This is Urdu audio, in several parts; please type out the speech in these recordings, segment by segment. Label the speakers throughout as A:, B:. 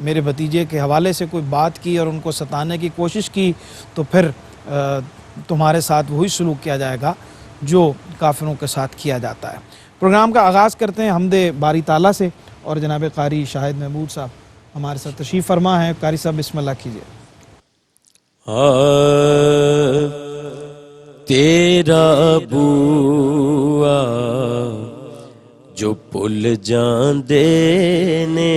A: میرے بھتیجے کے حوالے سے کوئی بات کی اور ان کو ستانے کی کوشش کی تو پھر تمہارے ساتھ وہی سلوک کیا جائے گا جو کافروں کے ساتھ کیا جاتا ہے۔ پروگرام کا آغاز کرتے ہیں حمد باری تعالیٰ سے، اور جناب قاری شاہد محمود صاحب ہمارے ساتھ تشریف فرما ہیں۔ قاری صاحب بسم اللہ کیجئے۔
B: تیرا بوا جو پل جاندے نے،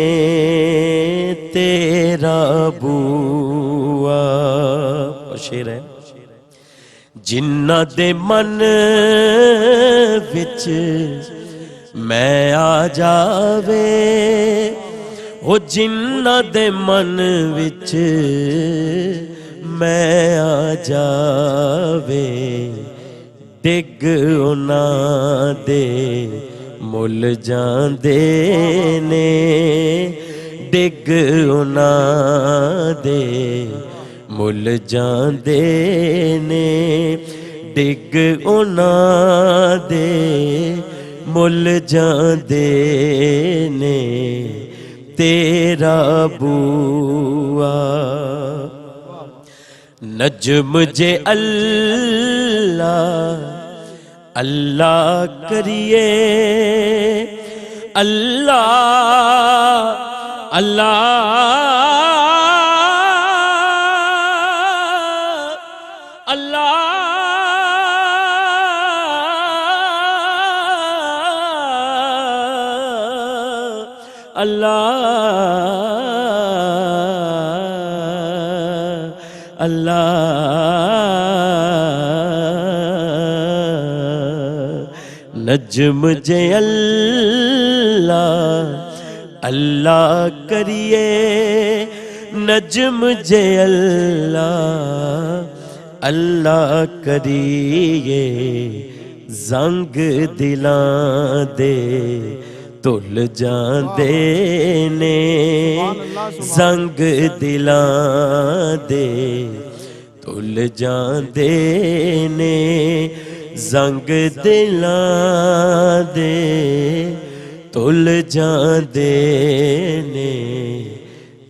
B: تیرا بوا شعر ہے، جنہ دے من وچ میں آ جاوے، وہ جنہ دے من وچ میں آ جاوے، ڈگ انہاں دے مل جاندے نے، ڈگ انہاں دے مل جاندے نے، ڈگ انہاں دے مل جاندے نے، تیرا بوا نجم جے اللہ اللہ کریے، اللہ اللہ اللہ اللہ اللہ نجم جے اللہ اللہ کریے، نجم جے اللہ اللہ کریے، زنگ دلاں دے تل جاندے نے، زنگ دلاں دے تل جاندے نے، زنگ دلاں دے تل جاندے نے،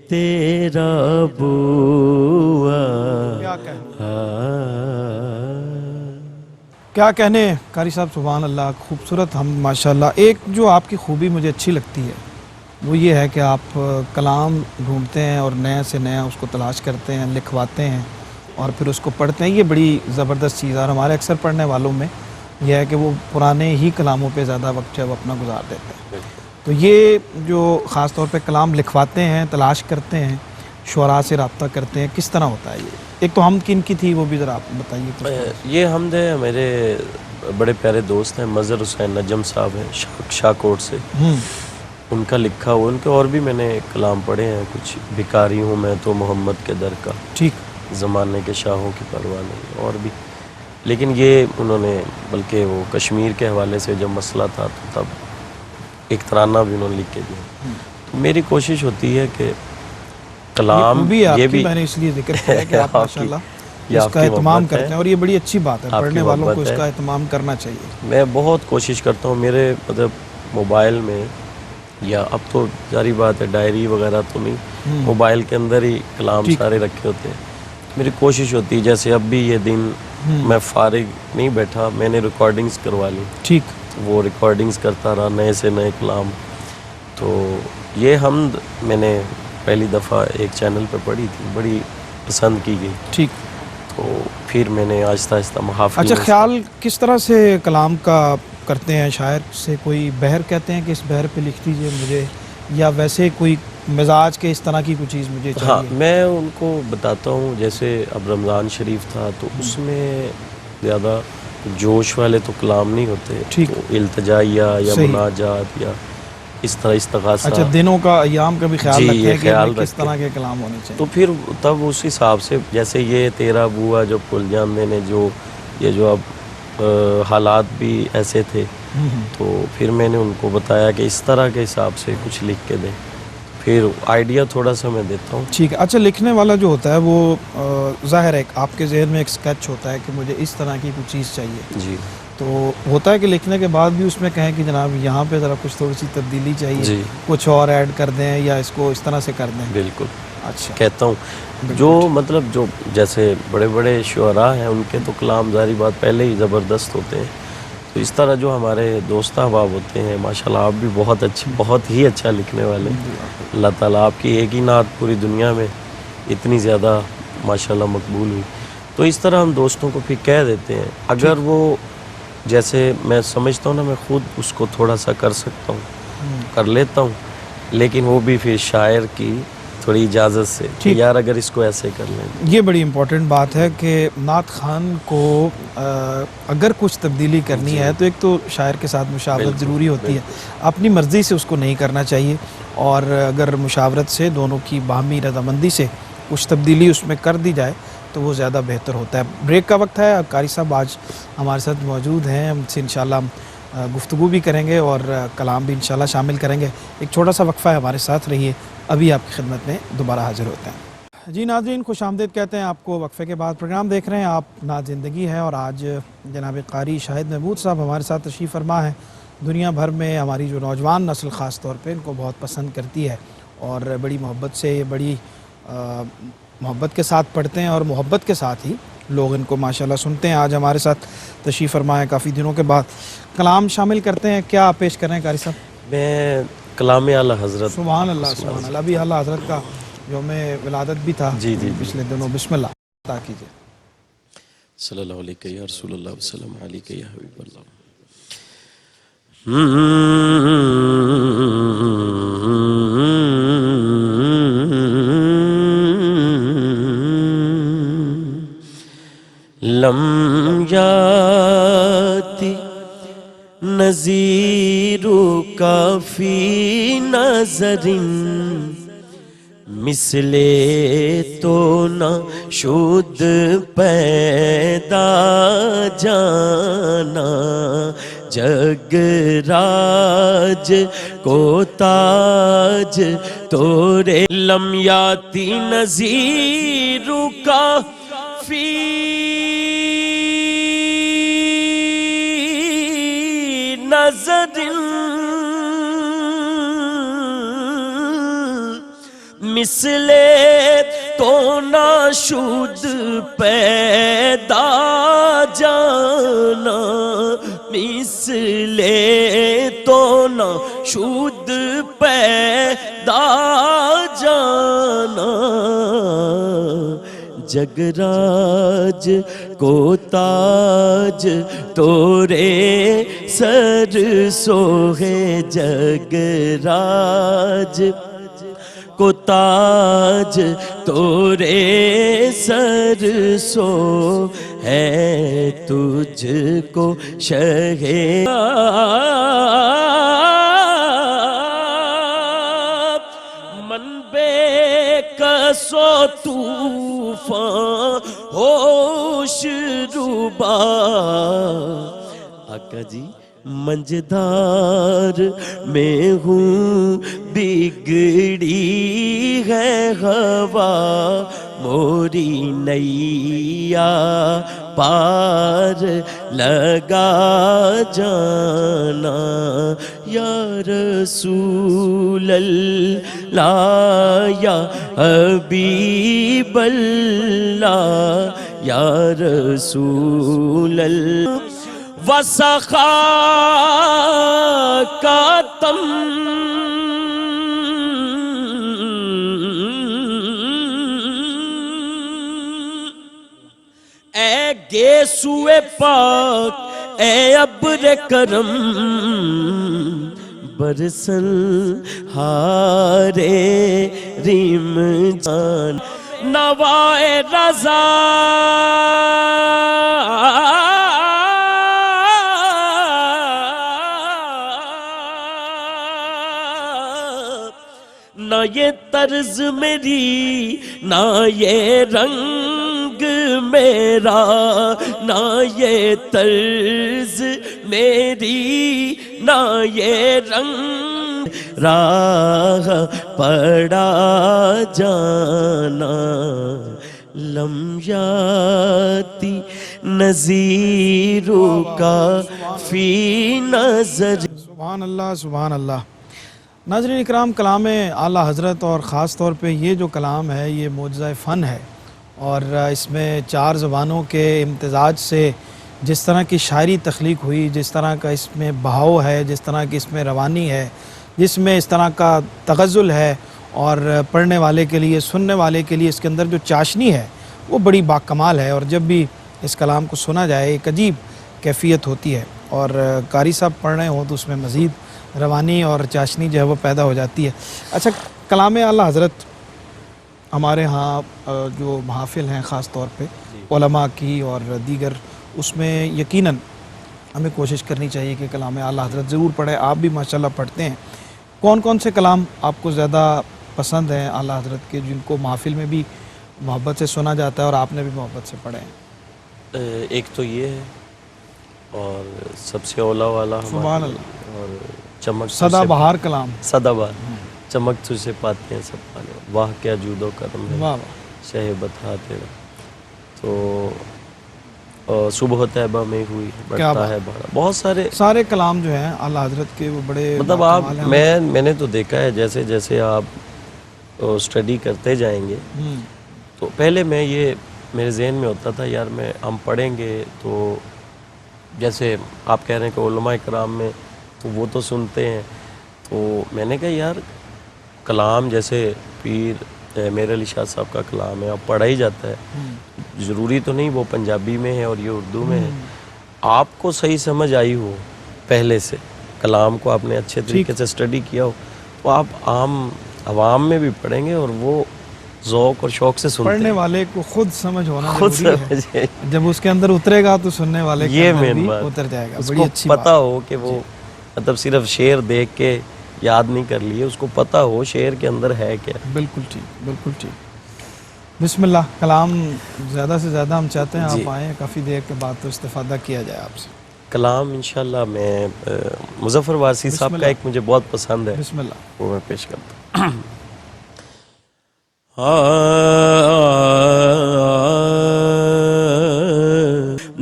B: تیرا بوا
A: کیا کہنے قاری صاحب، سبحان اللہ، خوبصورت ہم ماشاءاللہ۔ ایک جو آپ کی خوبی مجھے اچھی لگتی ہے وہ یہ ہے کہ آپ کلام ڈھونڈتے ہیں اور نئے سے نیا اس کو تلاش کرتے ہیں، لکھواتے ہیں اور پھر اس کو پڑھتے ہیں۔ یہ بڑی زبردست چیز ہے، اور ہمارے اکثر پڑھنے والوں میں یہ ہے کہ وہ پرانے ہی کلاموں پہ زیادہ وقت جو ہے وہ اپنا گزار دیتے ہیں۔ تو یہ جو خاص طور پہ کلام لکھواتے ہیں، تلاش کرتے ہیں، شعراء سے رابطہ کرتے ہیں، کس طرح ہوتا ہے یہ؟ ایک تو حمد کن کی تھی وہ بھی ذرا آپ بتائیے۔
B: یہ حمد ہے میرے بڑے پیارے دوست ہیں، مظہر حسین نجم صاحب ہیں شاہ کوٹ سے، ان کا لکھا ہوا، ان کے اور بھی میں نے کلام پڑھے ہیں کچھ، بھکاری ہوں میں تو محمد کے در کا،
A: ٹھیک،
B: زمانے کے شاہوں کی پرواہ نہیں، اور بھی، لیکن یہ انہوں نے بلکہ وہ کشمیر کے حوالے سے جب مسئلہ تھا تو تب ایک ترانہ بھی انہوں نے لکھ کے دیا۔ تو میری کوشش ہوتی ہے کہ کلام یہ بھی
A: میں نے اس لیے ذکر کیا کہ آپ ماشاءاللہ اس کا اہتمام کرتے ہیں، اور یہ بڑی اچھی بات ہے، پڑھنے والوں کو اس کا اہتمام کرنا چاہیے۔
B: میں بہت کوشش کرتا ہوں، میرے مطلب موبائل میں، یا اب تو جاری بات ہے ڈائری وغیرہ تو نہیں، موبائل کے اندر ہی کلام سارے رکھے ہوتے ہیں۔ میری کوشش ہوتی ہے، جیسے اب بھی یہ دن میں فارغ نہیں بیٹھا، میں نے ریکارڈنگز کروا لی،
A: ٹھیک،
B: وہ ریکارڈنگز کرتا رہا، نئے سے نئے کلام۔ تو یہ حمد میں نے پہلی دفعہ ایک چینل پہ پڑھی تھی، بڑی پسند کی گئی،
A: ٹھیک،
B: تو پھر میں نے آہستہ آہستہ محافل۔
A: اچھا، خیال کس طرح سے کلام کا کرتے ہیں؟ شاعر سے کوئی بہر کہتے ہیں کہ اس بہر پہ لکھ دیجئے مجھے، یا ویسے کوئی مزاج کے اس طرح کی کوئی چیز مجھے چاہیے؟
B: ہاں، میں ان کو بتاتا ہوں، جیسے اب رمضان شریف تھا تو اس میں زیادہ جوش والے تو کلام نہیں ہوتے،
A: ٹھیک،
B: التجائیہ یا مناجات یا اس طرح استغاثہ۔
A: اچھا، دنوں کا ایام کا بھی خیال رکھتے ہیں کہ کس طرح کے کلام ہونے چاہیے؟
B: تو پھر تب اس حساب سے، جیسے یہ تیرا بوا جو پل جاندے نے، جو یہ جو اب حالات بھی ایسے تھے، تو پھر میں نے ان کو بتایا کہ اس طرح کے حساب سے کچھ لکھ کے دیں، پھر آئیڈیا تھوڑا سا میں دیتا ہوں۔
A: ٹھیک ہے۔ اچھا، لکھنے والا جو ہوتا ہے وہ ظاہر ہے آپ کے ذہن میں ایک سکیچ ہوتا ہے کہ مجھے اس طرح کی کوئی چیز چاہیے،
B: جی،
A: تو ہوتا ہے کہ لکھنے کے بعد بھی اس میں کہیں کہ جناب یہاں پہ ذرا کچھ تھوڑی سی تبدیلی چاہیے,
B: جی
A: کچھ اور ایڈ کر دیں یا اس کو اس طرح سے کر دیں.
B: بالکل
A: اچھا,
B: کہتا ہوں جو مطلب جو جیسے بڑے بڑے شعراء ہیں ان کے تو کلام ظاہری بات پہلے ہی زبردست ہوتے ہیں, تو اس طرح جو ہمارے دوست احباب ہوتے ہیں ماشاءاللہ آپ بھی بہت ہی اچھا لکھنے والے ہیں. اللہ تعالیٰ آپ کی ایک ہی نعت پوری دنیا میں اتنی زیادہ ماشاءاللہ مقبول ہوئی, تو اس طرح ہم دوستوں کو پھر کہہ دیتے ہیں. اگر وہ جیسے میں سمجھتا ہوں نا, میں خود اس کو تھوڑا سا کر سکتا ہوں, کر لیتا ہوں, لیکن وہ بھی پھر شاعر کی تھوڑی اجازت سے کہ یار اگر اس کو ایسے کر لیں.
A: یہ بڑی امپورٹنٹ بات ہے کہ نعت خان کو اگر کچھ تبدیلی کرنی ہے تو ایک تو شاعر کے ساتھ مشاورت ضروری ہوتی ہے, اپنی مرضی سے اس کو نہیں کرنا چاہیے, اور اگر مشاورت سے دونوں کی باہمی رضامندی سے کچھ تبدیلی اس میں کر دی جائے تو وہ زیادہ بہتر ہوتا ہے. بریک کا وقت ہے, قاری صاحب آج ہمارے ساتھ موجود ہیں, ہم سے انشاءاللہ ہم گفتگو بھی کریں گے اور کلام بھی انشاءاللہ شامل کریں گے. ایک چھوٹا سا وقفہ ہے, ہمارے ساتھ رہیے, ابھی آپ کی خدمت میں دوبارہ حاضر ہوتے ہیں. جی ناظرین, خوش آمدید کہتے ہیں آپ کو. وقفے کے بعد پروگرام دیکھ رہے ہیں آپ, نعت زندگی ہے, اور آج جناب قاری شاہد محمود صاحب ہمارے ساتھ تشریف فرما ہیں. دنیا بھر میں ہماری جو نوجوان نسل خاص طور پہ ان کو بہت پسند کرتی ہے اور بڑی محبت سے, بڑی محبت کے ساتھ پڑھتے ہیں اور محبت کے ساتھ ہی لوگ ان کو ماشاءاللہ سنتے ہیں. آج ہمارے ساتھ تشریف فرما ہیں, کافی دنوں کے بعد کلام شامل کرتے ہیں. کیا آپ پیش کر رہے ہیں قاری صاحب؟
B: میں کلام اعلیٰ حضرت.
A: سبحان اللہ سبحان اللہ. ابھی اعلیٰ حضرت کا یوم ولادت بھی تھا پچھلے دنوں. بسم اللہ عطا کیجیے.
B: صلی اللہ علیہ یا رسول اللہ وسلم علیہ یا حبیب اللہ. لم یاتی نذیرک فی نظر مثل تو نہ شد پیدا جانا, جگ راج کو تاج تورے. لم یاتی نذیرک فی نظر مثل تو نہ شد پیدا جانا, مثل تو نہ شد پیدا جانا, جگ راج کو تاج تورے سر سوہے, جگ راج کو تاج تورے سر سو ہے, تجھ کو شہ من بے کسو طوفان ہوش روبا. آقا جی منجدار میں ہوں, بگڑی ہے ہوا, موری نیا پار لگا جانا. یا رسول اللہ یا حبیب اللہ, یا رسول اللہ وسخا کا تم اے گیسوئے پاک, اے ابر کرم, برسن ہارے ریم جان, نوائے رضا نہ یہ طرز میری, نہ یہ رنگ میرا, نہ یہ طرز میری, نہ یہ رنگ, راہ پڑا جانا. لم یاتی نذیر کا فی نظر.
A: سبحان اللہ سبحان اللہ. ناظرین اکرام، کلام اعلیٰ حضرت اور خاص طور پہ یہ جو کلام ہے یہ معجزہ فن ہے، اور اس میں 4 زبانوں کے امتزاج سے جس طرح کی شاعری تخلیق ہوئی، جس طرح کا اس میں بہاؤ ہے، جس طرح کی اس میں روانی ہے، جس میں اس طرح کا تغزل ہے، اور پڑھنے والے کے لیے، سننے والے کے لیے اس کے اندر جو چاشنی ہے وہ بڑی باکمال ہے. اور جب بھی اس کلام کو سنا جائے ایک عجیب کیفیت ہوتی ہے، اور قاری صاحب پڑھ رہے ہوں تو اس میں مزید روانی اور چاشنی جو ہے وہ پیدا ہو جاتی ہے. اچھا، کلام اعلیٰ حضرت ہمارے ہاں جو محافل ہیں خاص طور پہ علماء کی اور دیگر، اس میں یقیناً ہمیں کوشش کرنی چاہیے کہ کلام اعلیٰ حضرت ضرور پڑھیں. آپ بھی ماشاءاللہ پڑھتے ہیں. کون کون سے کلام آپ کو زیادہ پسند ہیں اعلیٰ حضرت کے، جن کو محافل میں بھی محبت سے سنا جاتا ہے اور آپ نے بھی محبت سے پڑھے ہیں؟
B: ایک تو یہ ہے، اور سب سے اولا والا
A: سبحان اللہ.
B: اور چمک
A: سدا بہار کلام.
B: سدا بہار، چمک تجھ سے پاتے ہیں سب پانے، واہ کیا جود و کرم ہے
A: واہ
B: شہ بتا تیرا. تو صبح طیبہ میں ہوئی بڑھتا ہے بڑا، بہت
A: سارے کلام جو ہیں اعلیٰ حضرت کے وہ بڑے
B: مطلب آپ میں نے تو دیکھا ہے جیسے جیسے آپ اسٹڈی کرتے جائیں گے تو پہلے میں یہ میرے ذہن میں ہوتا تھا یار ہم پڑھیں گے تو جیسے آپ کہہ رہے ہیں کہ علماء اکرام میں تو وہ تو سنتے ہیں، تو میں نے کہا یار کلام جیسے پیر میر علی شاہ صاحب کا کلام ہے اب پڑھا ہی جاتا ہے، ضروری تو نہیں وہ پنجابی میں ہے اور یہ اردو میں ہے. آپ کو صحیح سمجھ آئی ہو پہلے سے، کلام کو آپ نے اچھے طریقے سے اسٹڈی کیا ہو، تو آپ عام عوام میں بھی پڑھیں گے اور وہ ذوق اور شوق سے سنتے ہیں.
A: پڑھنے والے کو خود سمجھ ہونا ضروری ہے. جب اس کے اندر اترے گا تو سننے والے کے اندر بھی اتر جائے گا.
B: اس کو پتہ ہو کہ وہ مطلب صرف شعر دیکھ کے یاد نہیں کر لیے، اس کو پتہ ہو شعر کے اندر ہے کیا.
A: بالکل ٹھیک، بالکل ٹھیک. بسم اللہ. کلام زیادہ سے زیادہ ہم چاہتے ہیں آپ آئیں، کافی دیر کے بعد تو استفادہ کیا جائے آپ سے.
B: کلام انشاءاللہ میں مظفر وارثی صاحب کا ایک مجھے بہت پسند ہے،
A: بسم اللہ.
B: وہ میں پیش کرتا ہوں.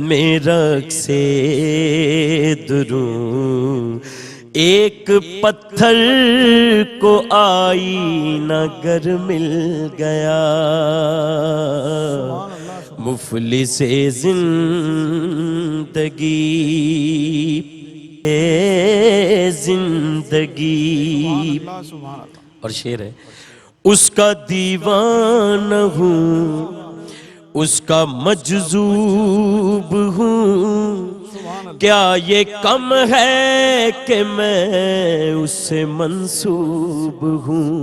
B: میرا سے دروں ایک پتھر کو آئینہ گر مل گیا، مفلس زندگی اور شعر ہے، اس کا دیوانہ ہوں، اس کا مجذوب ہوں، کیا یہ کم ہے کہ میں اس سے منسوب ہوں.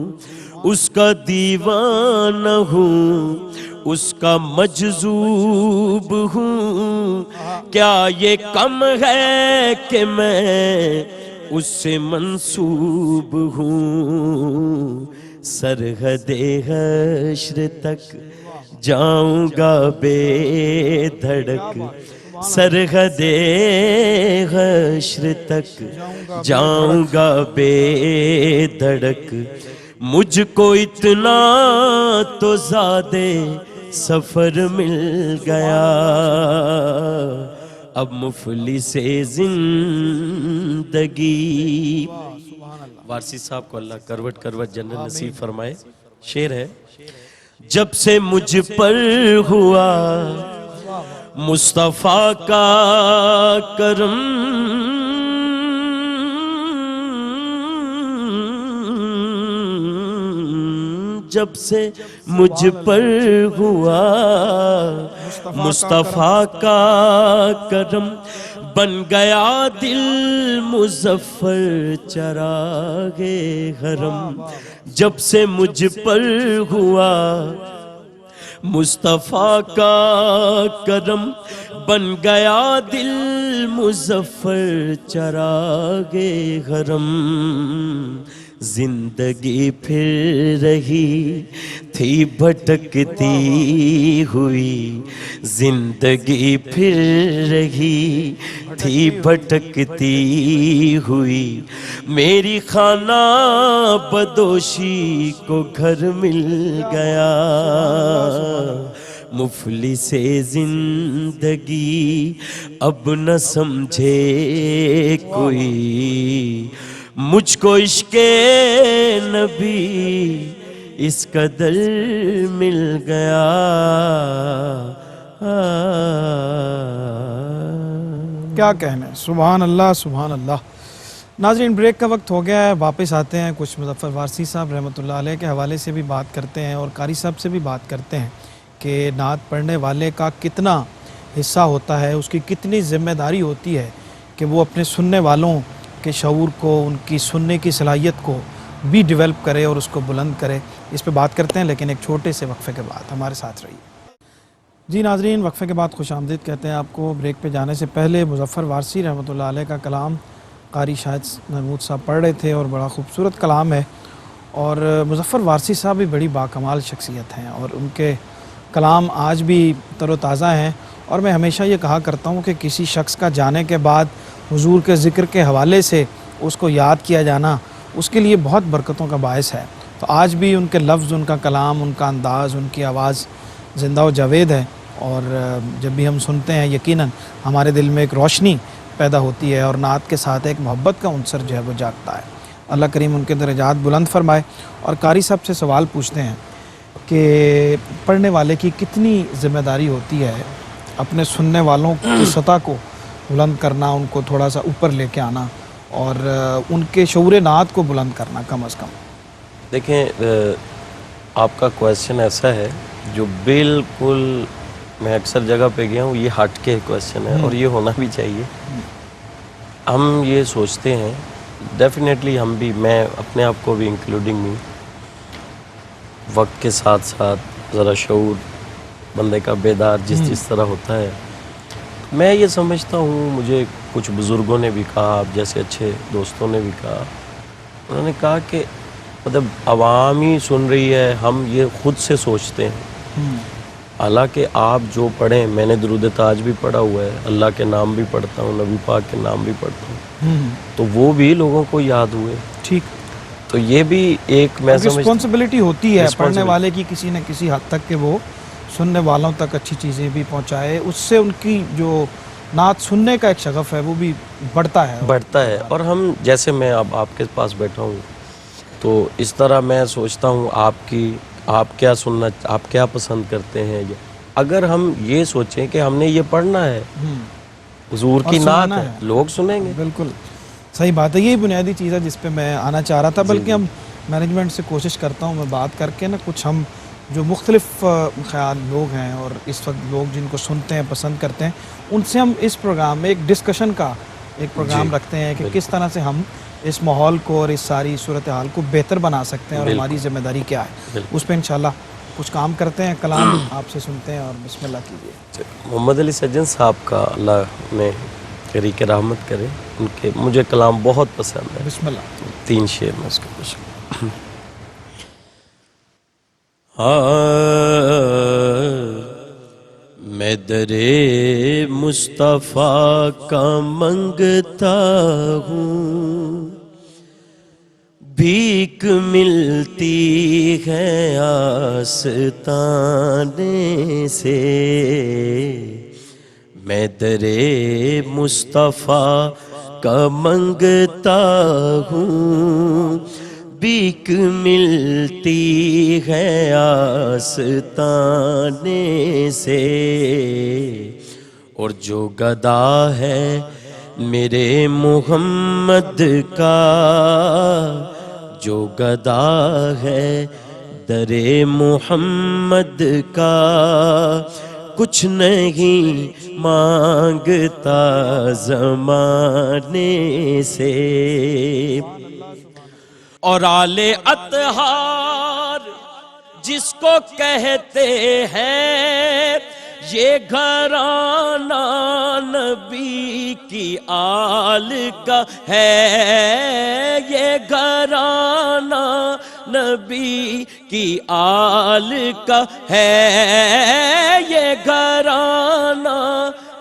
B: اس کا دیوانہ ہوں، اس کا مجذوب ہوں، کیا یہ کم ہے کہ میں اس سے منسوب ہوں. سرحد حشر تک جاؤں گا بے دھڑک، سرحد حشر تک جاؤں گا بے دھڑک، مجھ کو اتنا تو زیادہ سفر مل گیا، اب مفلس زندگی. وارثی صاحب کو اللہ کروٹ کروٹ جنت نصیب فرمائے. شعر ہے، جب سے مجھ پر ہوا مصطفیٰ کا کرم، جب سے مجھ پر ہوا مصطفیٰ کا کرم، بن گیا دل مظفر چراغ حرم. جب سے مجھ پر ہوا مصطفیٰ کا کرم، بن گیا دل مظفر چراغ حرم. زندگی پھر رہی تھی بھٹکتی ہوئی، زندگی پھر رہی تھی بھٹکتی ہوئی، میری خانہ بدوشی کو گھر مل گیا، مفلس زندگی اب نہ سمجھے کوئی، مجھ کو عشق نبی اس قدر مل گیا۔
A: کیا کہنے، سبحان اللہ سبحان اللہ۔ ناظرین بریک کا وقت ہو گیا ہے، واپس آتے ہیں، کچھ مظفر وارثی صاحب رحمۃ اللہ علیہ کے حوالے سے بھی بات کرتے ہیں اور قاری صاحب سے بھی بات کرتے ہیں کہ نعت پڑھنے والے کا کتنا حصہ ہوتا ہے، اس کی کتنی ذمہ داری ہوتی ہے کہ وہ اپنے سننے والوں کے شعور کو، ان کی سننے کی صلاحیت کو بھی ڈیولپ کرے اور اس کو بلند کرے۔ اس پہ بات کرتے ہیں لیکن ایک چھوٹے سے وقفے کے بعد، ہمارے ساتھ رہیے۔ جی ناظرین، وقفے کے بعد خوش آمدید کہتے ہیں آپ کو۔ بریک پہ جانے سے پہلے مظفر وارثی رحمۃ اللہ علیہ کا کلام قاری شاہد محمود صاحب پڑھ رہے تھے اور بڑا خوبصورت کلام ہے، اور مظفر وارثی صاحب بھی بڑی باکمال شخصیت ہیں اور ان کے کلام آج بھی تر و تازہ ہیں، اور میں ہمیشہ یہ کہا کرتا ہوں کہ کسی شخص کا جانے کے بعد حضور کے ذکر کے حوالے سے اس کو یاد کیا جانا اس کے لیے بہت برکتوں کا باعث ہے۔ تو آج بھی ان کے لفظ، ان کا کلام، ان کا انداز، ان کی آواز زندہ و جاوید ہے، اور جب بھی ہم سنتے ہیں یقیناً ہمارے دل میں ایک روشنی پیدا ہوتی ہے اور نعت کے ساتھ ایک محبت کا عنصر جو ہے وہ جاگتا ہے۔ اللہ کریم ان کے درجات بلند فرمائے۔ اور قاری صاحب سے سوال پوچھتے ہیں کہ پڑھنے والے کی کتنی ذمہ داری ہوتی ہے اپنے سننے والوں کی سطح کو بلند کرنا، ان کو تھوڑا سا اوپر لے کے آنا اور ان کے شعور نعت کو بلند کرنا کم از کم۔
B: دیکھیں، آپ کا کویسچن ایسا ہے جو بالکل میں اکثر جگہ پہ گیا ہوں، یہ ہٹ کے کویسچن ہے اور یہ ہونا بھی چاہیے۔ ہم یہ سوچتے ہیں، ڈیفینیٹلی ہم بھی، میں اپنے آپ کو بھی انکلوڈنگ میں، وقت کے ساتھ ساتھ ذرا شعور بندے کا بیدار جس طرح ہوتا ہے، میں یہ سمجھتا ہوں، مجھے کچھ بزرگوں نے بھی کہا، آپ جیسے اچھے دوستوں نے بھی کہا، انہوں نے کہا کہ مطلب عوام ہی سن رہی ہے، ہم یہ خود سے سوچتے ہیں۔ حالانکہ آپ جو پڑھیں، میں نے درود تاج بھی پڑھا ہوا ہے، اللہ کے نام بھی پڑھتا ہوں، نبی پاک کے نام بھی پڑھتا ہوں، تو وہ بھی لوگوں کو یاد ہوئے۔
A: ٹھیک،
B: تو یہ بھی ایک میں
A: رسپانسبلٹی ہوتی ہے پڑھنے والے کی کسی نہ کسی حد تک کہ وہ سننے والوں تک اچھی چیزیں بھی پہنچائے، اس سے ان کی جو نعت سننے کا ایک شغف ہے وہ بھی بڑھتا ہے۔
B: اور ہم جیسے میں اب آپ کے پاس بیٹھا ہوں تو اس طرح میں سوچتا ہوں آپ کیا سننا، آپ کیا پسند کرتے ہیں، اگر ہم یہ سوچیں کہ ہم نے یہ پڑھنا ہے، حضور کی نعت ہے، لوگ سنیں گے۔
A: بالکل صحیح بات ہے، یہی بنیادی چیز ہے جس پہ میں آنا چاہ رہا تھا۔ بلکہ ہم مینجمنٹ سے کوشش کرتا ہوں میں بات کر کے نا، کچھ ہم جو مختلف خیال لوگ ہیں اور اس وقت لوگ جن کو سنتے ہیں، پسند کرتے ہیں، ان سے ہم اس پروگرام میں ایک ڈسکشن کا ایک پروگرام رکھتے ہیں کہ کس طرح سے ہم اس ماحول کو اور اس ساری صورتحال کو بہتر بنا سکتے ہیں اور ہماری ذمہ داری کیا ہے، اس پہ انشاءاللہ کچھ کام کرتے ہیں۔ کلام آپ سے سنتے ہیں اور بسم اللہ کیجیے۔
B: محمد علی سجن صاحب کا اللہ نے قریق رحمت کرے، ان کے مجھے کلام بہت پسند ہے۔
A: بسم اللہ۔
B: 3 شعر میں اس کے کچھ میں درے مصطفیٰ کا منگتا ہوں، بھیک ملتی ہے آستانے سے، میں درے مصطفیٰ کا منگتا ہوں، بھیک ملتی ہے آستانے سے، اور جو گدا ہے میرے محمد کا، جو گدا ہے درے محمد کا، کچھ نہیں مانگتا زمانے سے، اور آل اطہار جس کو کہتے ہیں، یہ گھرانہ نبی کی آل کا ہے، یہ گھرانہ نبی کی آل کا ہے، یہ گھرانہ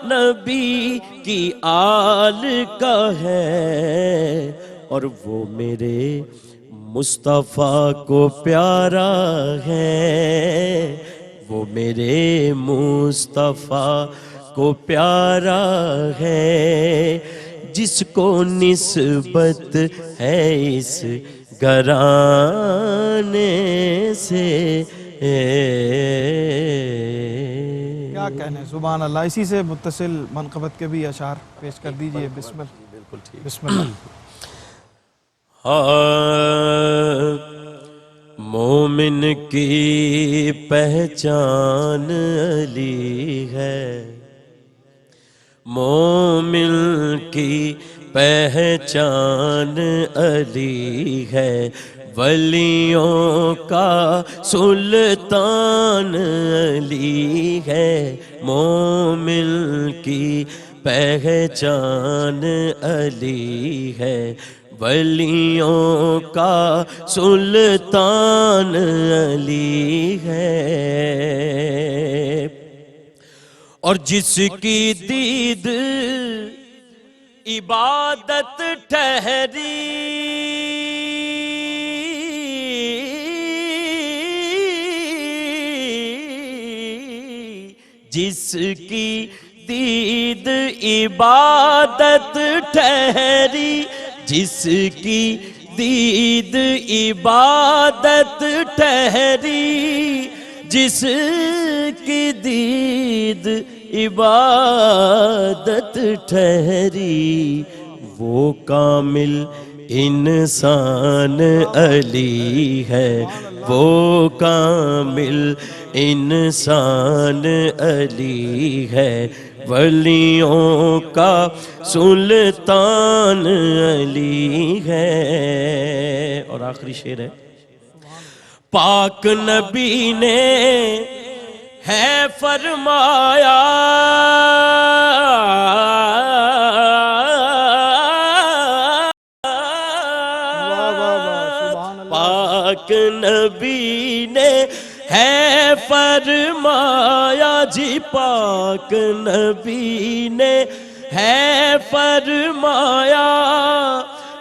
B: نبی کی آل کا ہے، اور وہ میرے مصطفیٰ کو پیارا ہے، وہ میرے مصطفیٰ کو پیارا ہے، جس کو نسبت ہے اس گھرانے سے۔
A: کیا کہنے، سبحان اللہ۔ اسی سے متصل منقبت کے بھی اشعار پیش کر دیجئے۔ بسم اللہ،
B: بالکل ٹھیک۔
A: بسم اللہ۔
B: مومن کی پہچان علی ہے، مومن کی پہچان علی ہے، ولیوں کا سلطان علی ہے، مومن کی پہچان علی ہے، ولیوں کا سلطان علی ہے، اور جس کی دید عبادت ٹھہری، جس کی دید عبادت ٹھہری، جس کی دید عبادت ٹھہری، جس کی دید عبادت ٹھہری، وہ کامل انسان علی ہے، وہ کامل انسان علی ہے، ولیوں کا سلطان علی ہے۔ اور آخری شعر ہے، پاک نبی نے ہے فرمایا، پاک نبی نے ہے فرمایا جی، پاک نبی نے ہے فرمایا،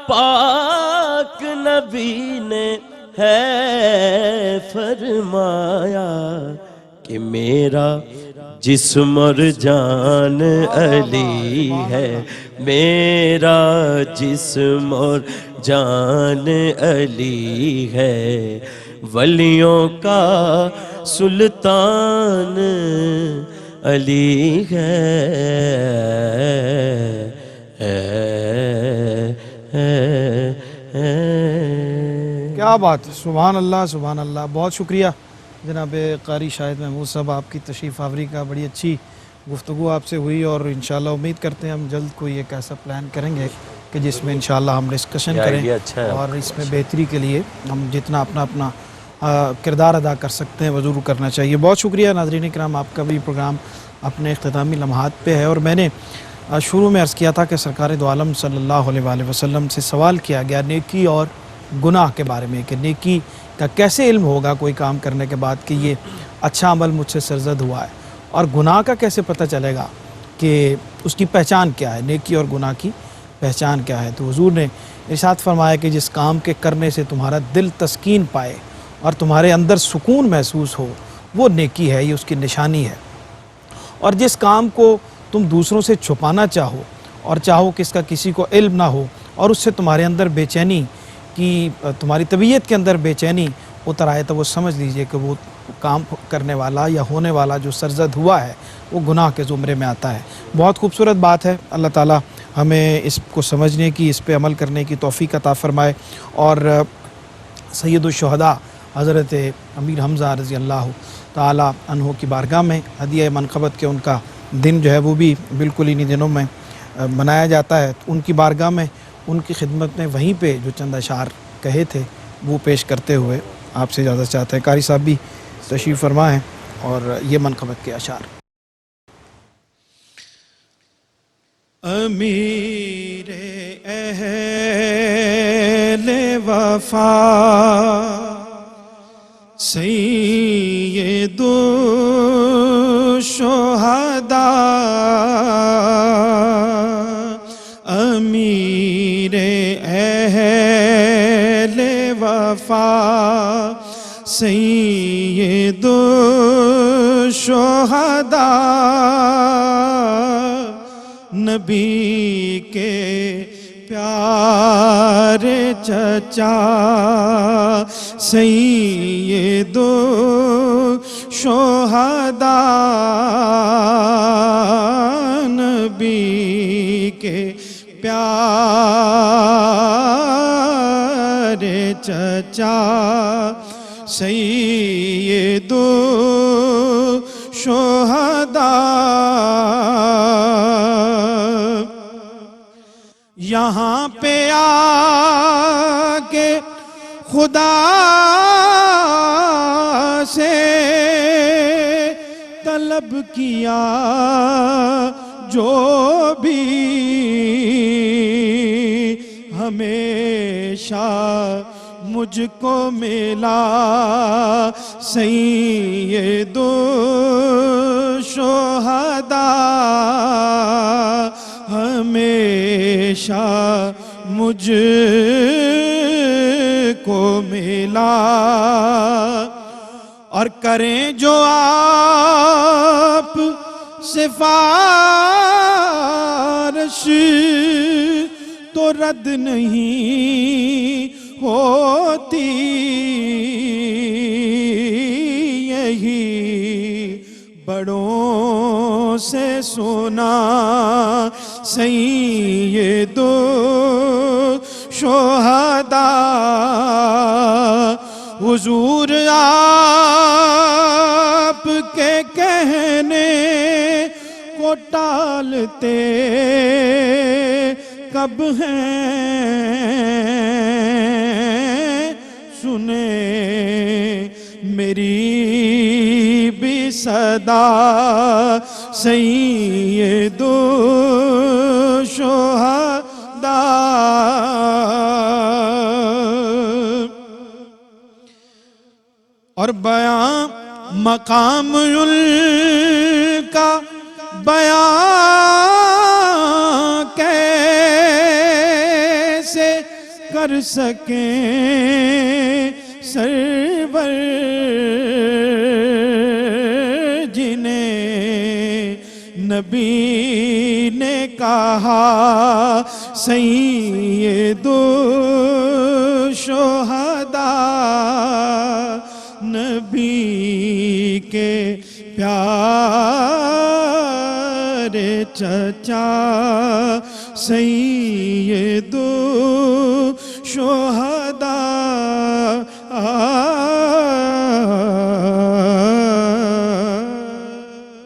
B: پاک نبی نے ہے فرمایا کہ میرا جسم اور جان علی ہے، میرا جسم اور جان علی ہے، ولیوں کا سلطان علی ہے۔
A: کیا بات، سبحان اللہ، سبحان اللہ۔ بہت شکریہ جناب قاری شاہد محمود صاحب، آپ کی تشریف آوری کا۔ بڑی اچھی گفتگو آپ سے ہوئی، اور انشاءاللہ امید کرتے ہیں ہم جلد کوئی ایک ایسا پلان کریں گے کہ جس میں انشاءاللہ ہم ڈسکشن کریں، اور اس میں بہتری کے لیے ہم جتنا اپنا کردار ادا کر سکتے ہیں وہ ضرور کرنا چاہیے۔ بہت شکریہ ناظرین کرام، آپ کا بھی پروگرام اپنے اختتامی لمحات پہ ہے، اور میں نے شروع میں عرض کیا تھا کہ سرکار دو عالم صلی اللہ علیہ وآلہ وسلم سے سوال کیا گیا نیکی اور گناہ کے بارے میں، کہ نیکی کا کیسے علم ہوگا کوئی کام کرنے کے بعد کہ یہ اچھا عمل مجھ سے سرزد ہوا ہے، اور گناہ کا کیسے پتہ چلے گا کہ اس کی پہچان کیا ہے، نیکی اور گناہ کی پہچان کیا ہے۔ تو حضور نے ارشاد فرمایا کہ جس کام کے کرنے سے تمہارا دل تسکین پائے اور تمہارے اندر سکون محسوس ہو، وہ نیکی ہے، یہ اس کی نشانی ہے، اور جس کام کو تم دوسروں سے چھپانا چاہو اور چاہو کہ اس کا کسی کو علم نہ ہو، اور اس سے تمہارے اندر بے چینی کی، تمہاری طبیعت کے اندر بے چینی اتر آئے، تو وہ سمجھ لیجئے کہ وہ کام کرنے والا یا ہونے والا جو سرزد ہوا ہے وہ گناہ کے زمرے میں آتا ہے۔ بہت خوبصورت بات ہے، اللہ تعالیٰ ہمیں اس کو سمجھنے کی، اس پہ عمل کرنے کی توفیق عطا فرمائے، اور سید الشہداء حضرت امیر حمزہ رضی اللہ تعالیٰ عنہ کی بارگاہ میں ہدیہ منقبت کے ان کا دن جو ہے وہ بھی بالکل انہی دنوں میں منایا جاتا ہے، ان کی بارگاہ میں ان کی خدمت میں وہیں پہ جو چند اشعار کہے تھے وہ پیش کرتے ہوئے آپ سے اجازت چاہتے ہیں۔ قاری صاحب بھی تشریف فرما ہیں، اور یہ منقبت کے اشعار۔ امیر اہل وفا سید الشہداء، امیر اہل وفا سید شہداء نبی کے پیارے چچا سید الشہداء نبی کے پیارے چچا سید الشہداء یہاں پہ آ کے خدا سے طلب کیا جو بھی ہمیشہ مجھ کو ملا سید الشہداء ہمیشہ مجھ کو ملا اور کریں جو آپ سفارش تو رد نہیں ہوتی یہی بڑوں سے سنا سید الشہداء حضور آپ کے کہنے کو ٹالتے کب ہیں سنیں میری بھی صدا سید الشہداء اور بیان مقام ان کا بیان کیسے کر سکیں سرور جنہیں نبی نے کہا سید الشہداء نبی کے پیارے چچا سید